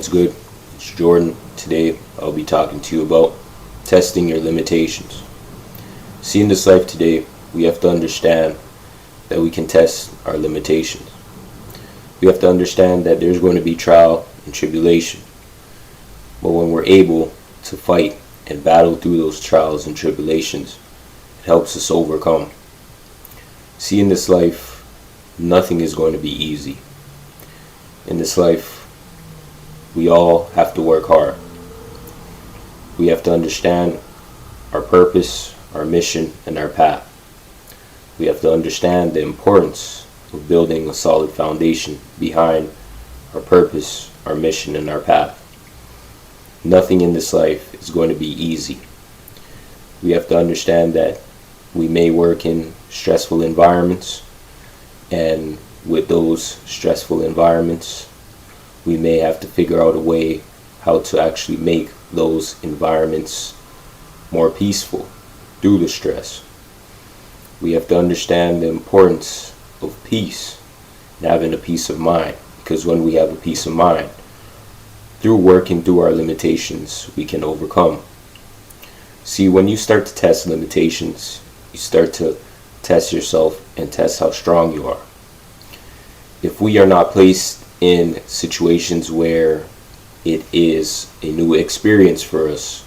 What's good? It's Jordan. Today I'll be talking to you about testing your limitations. See, in this life today, we have to understand that we can test our limitations. We have to understand that there's going to be trial and tribulation. But when we're able to fight and battle through those trials and tribulations, it helps us overcome. See, in this life, nothing is going to be easy. In this life, we all have to work hard. We have to understand our purpose, our mission, and our path. We have to understand the importance of building a solid foundation behind our purpose, our mission, and our path. Nothing in this life is going to be easy. We have to understand that we may work in stressful environments, and with those stressful environments, we may have to figure out a way how to actually make those environments more peaceful through the stress. We have to understand the importance of peace and having a peace of mind, because when we have a peace of mind, through working through our limitations, we can overcome. See, when you start to test limitations, you start to test yourself and test how strong you are. If we are not placed in situations where it is a new experience for us,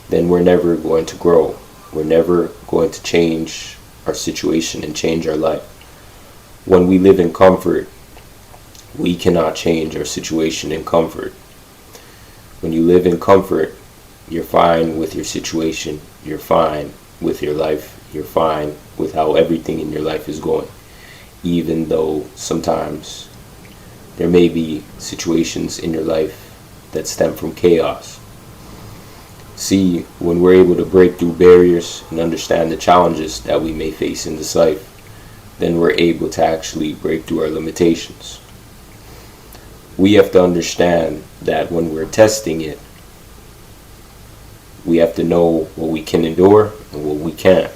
then we're never going to grow. We're never going to change our situation and change our life. When we live in comfort, we cannot change our situation in comfort. When you live in comfort, you're fine with your situation, you're fine with your life, you're fine with how everything in your life is going, even though sometimes there may be situations in your life that stem from chaos. See, when we're able to break through barriers and understand the challenges that we may face in this life, then we're able to actually break through our limitations. We have to understand that when we're testing it, we have to know what we can endure and what we can't.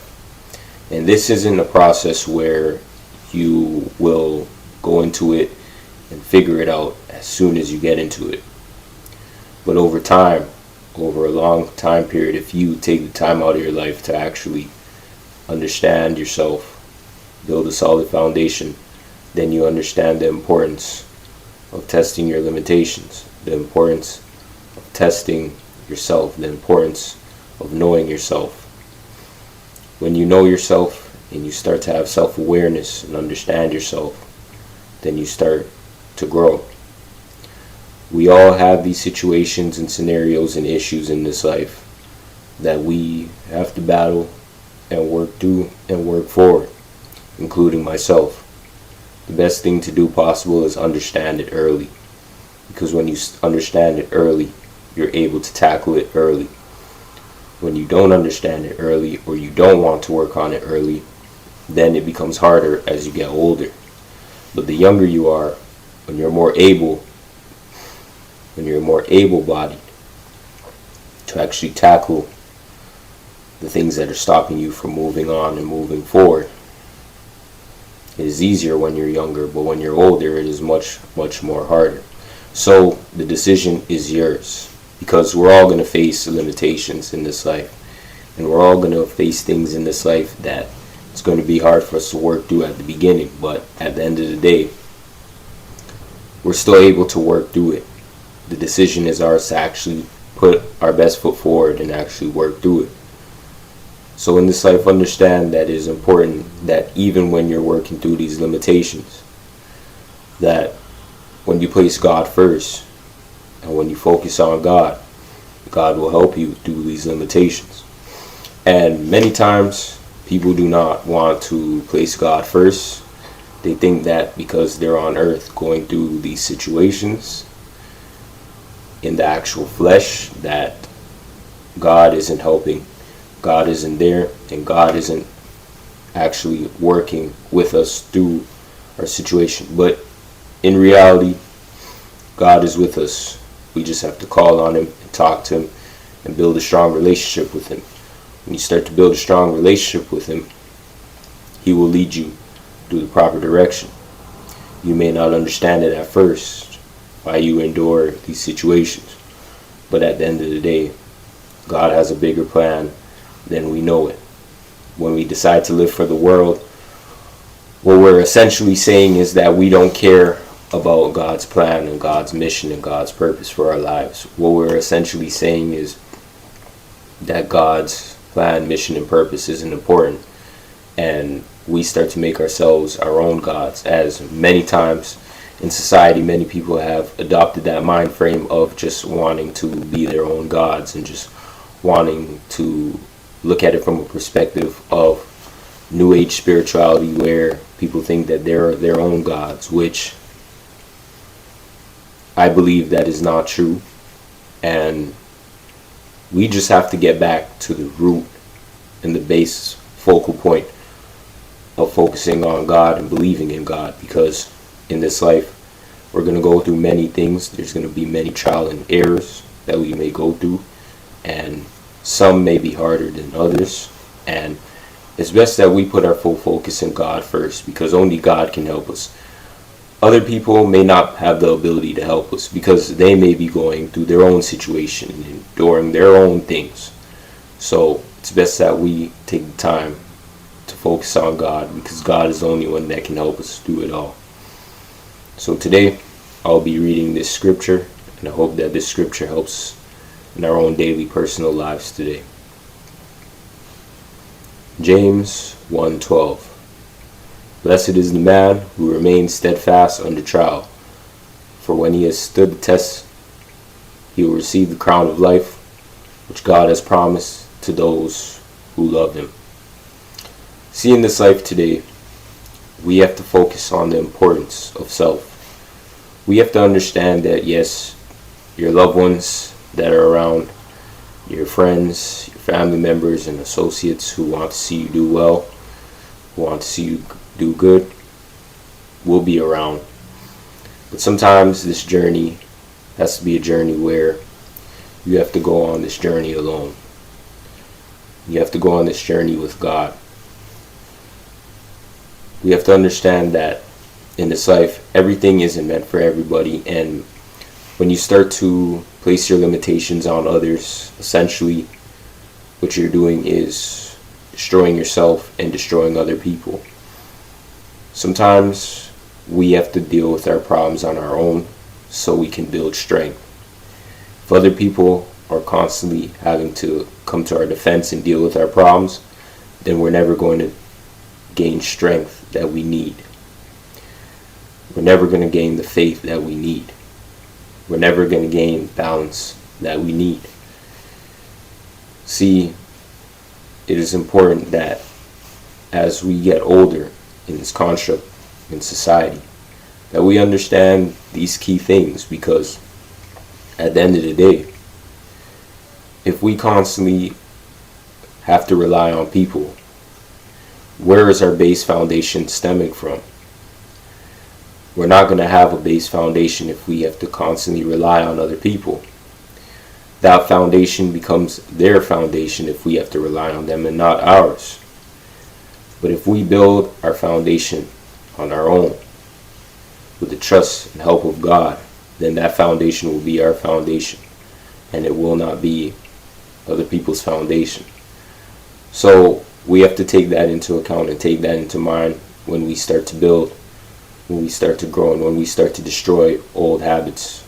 And this isn't a process where you will go into it and figure it out as soon as you get into it. But over time, over a long time period, if you take the time out of your life to actually understand yourself, build a solid foundation, then you understand the importance of testing your limitations, the importance of testing yourself, the importance of knowing yourself. When you know yourself and you start to have self-awareness and understand yourself, then you start to grow. We all have these situations and scenarios and issues in this life that we have to battle and work through and work forward, including myself. The best thing to do possible is understand it early, because when you understand it early, you're able to tackle it early. When you don't understand it early, or you don't want to work on it early, then it becomes harder as you get older. But the younger you are, when you're more able-bodied to actually tackle the things that are stopping you from moving on and moving forward. It is easier when you're younger, but when you're older, it is much, much more harder. So the decision is yours, because we're all going to face limitations in this life, and we're all going to face things in this life that it's going to be hard for us to work through at the beginning, but at the end of the day, we're still able to work through it. The decision is ours to actually put our best foot forward and actually work through it. So in this life, understand that it is important that even when you're working through these limitations, that when you place God first and when you focus on God, God will help you through these limitations. And many times people do not want to place God first. They think that because they're on earth going through these situations in the actual flesh, that God isn't helping, God isn't there, and God isn't actually working with us through our situation. But in reality, God is with us. We just have to call on Him and talk to Him and build a strong relationship with Him. When you start to build a strong relationship with Him, He will lead you through the proper direction. You may not understand it at first, why you endure these situations. But at the end of the day, God has a bigger plan than we know it. When we decide to live for the world, what we're essentially saying is that we don't care about God's plan and God's mission and God's purpose for our lives. What we're essentially saying is that God's plan, mission, and purpose isn't important, and we start to make ourselves our own gods. As many times in society, many people have adopted that mind frame of just wanting to be their own gods and just wanting to look at it from a perspective of New Age spirituality, where people think that they're their own gods, which I believe that is not true. And we just have to get back to the root and the base focal point of focusing on God and believing in God, because in this life we're going to go through many things. There's going to be many trial and errors that we may go through, and some may be harder than others, and it's best that we put our full focus in God first, because only God can help us. Other people may not have the ability to help us because they may be going through their own situation and enduring their own things. So it's best that we take the time to focus on God, because God is the only one that can help us do it all. So today I'll be reading this scripture, and I hope that this scripture helps in our own daily personal lives today. James 1:12. Blessed is the man who remains steadfast under trial, for when he has stood the test, he will receive the crown of life, which God has promised to those who love him. See, in this life today, we have to focus on the importance of self. We have to understand that, yes, your loved ones that are around, your friends, your family members and associates who want to see you do well, who want to see you do good, will be around. But sometimes this journey has to be a journey where you have to go on this journey alone. You have to go on this journey with God. We have to understand that in this life, everything isn't meant for everybody, and when you start to place your limitations on others, essentially what you're doing is destroying yourself and destroying other people. Sometimes we have to deal with our problems on our own so we can build strength. If other people are constantly having to come to our defense and deal with our problems, then we're never going to gain strength that we need. We're never going to gain the faith that we need. We're never going to gain balance that we need. See, it is important that as we get older in this construct in society, that we understand these key things, because at the end of the day, if we constantly have to rely on people, where is our base foundation stemming from? We're not going to have a base foundation if we have to constantly rely on other people. That foundation becomes their foundation if we have to rely on them and not ours. But if we build our foundation on our own with the trust and help of God, then that foundation will be our foundation, and it will not be other people's foundation. So we have to take that into account and take that into mind when we start to build, when we start to grow, and when we start to destroy old habits,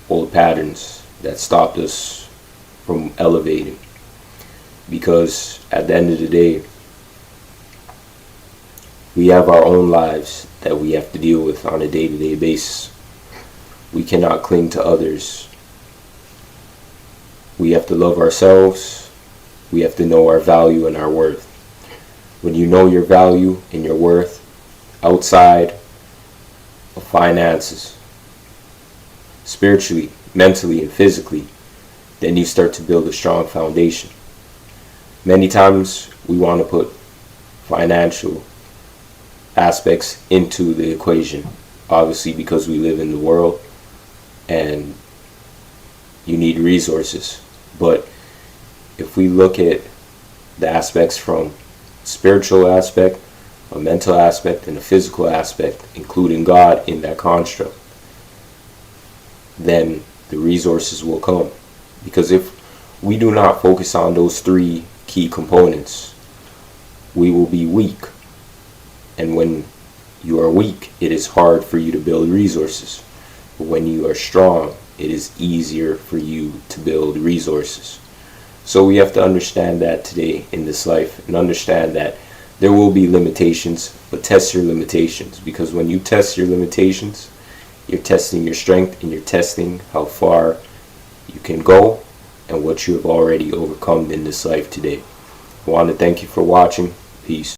old patterns that stopped us from elevating. Because at the end of the day, we have our own lives that we have to deal with on a day-to-day basis. We cannot cling to others. We have to love ourselves. We have to know our value and our worth. When you know your value and your worth outside of finances, spiritually, mentally, and physically, then you start to build a strong foundation. Many times we want to put financial aspects into the equation, obviously, because we live in the world and you need resources. But if we look at the aspects from spiritual aspect, a mental aspect, and a physical aspect, including God in that construct, then the resources will come. Because if we do not focus on those three key components, we will be weak. And when you are weak, it is hard for you to build resources. But when you are strong, it is easier for you to build resources. So we have to understand that today in this life, and understand that there will be limitations, but test your limitations. Because when you test your limitations, you're testing your strength, and you're testing how far you can go and what you have already overcome in this life today. I want to thank you for watching. Peace.